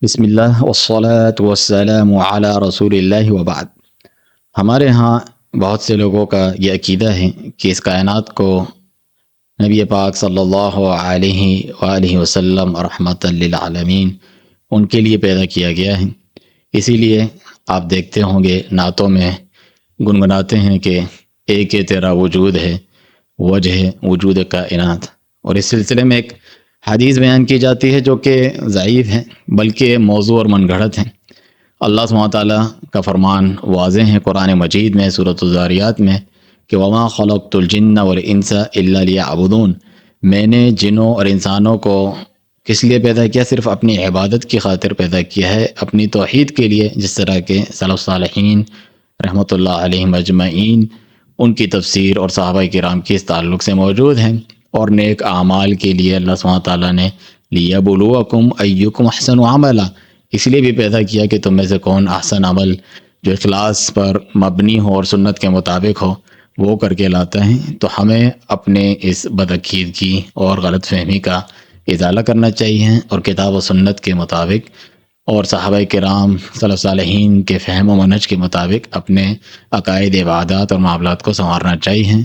بسم اللہ والصلاة والسلام علی رسول اللہ وبعد۔ ہمارے ہاں بہت سے لوگوں کا یہ عقیدہ ہے کہ اس کائنات کو نبی پاک صلی اللہ علیہ وآلہ وسلم رحمۃ للعالمین ان کے لیے پیدا کیا گیا ہے۔ اسی لیے آپ دیکھتے ہوں گے نعتوں میں گنگناتے ہیں کہ ایک تیرا وجود ہے، وجہ وجود کائنات۔ اور اس سلسلے میں ایک حدیث بیان کی جاتی ہے جو کہ ضعیف ہے بلکہ موضوع اور من گھڑت ہے۔ اللہ سبحانہ تعالیٰ کا فرمان واضح ہے قرآن مجید میں سورۃ الذاریات میں کہ وما خلقت الجن والانس الا لیعبدون، میں نے جنوں اور انسانوں کو کس لیے پیدا کیا؟ صرف اپنی عبادت کی خاطر پیدا کیا ہے، اپنی توحید کے لیے، جس طرح کے سلف صالحین رحمۃ اللہ علیہم اجمعین ان کی تفسیر اور صحابہ کرام کی اس تعلق سے موجود ہیں۔ اور نیک اعمال کے لیے اللہ سبحانہ تعالیٰ نے لیبلوکم ایکم احسن عملا، اس لیے بھی پیدا کیا کہ تم میں سے کون احسن عمل جو اخلاص پر مبنی ہو اور سنت کے مطابق ہو وہ کر کے لاتا ہے۔ تو ہمیں اپنے اس بدعقیدگی اور غلط فہمی کا ازالہ کرنا چاہیے اور کتاب و سنت کے مطابق اور صحابہ کرام سلف صالحین کے فہم و منہج کے مطابق اپنے عقائد، عبادات اور معاملات کو سنوارنا چاہیے۔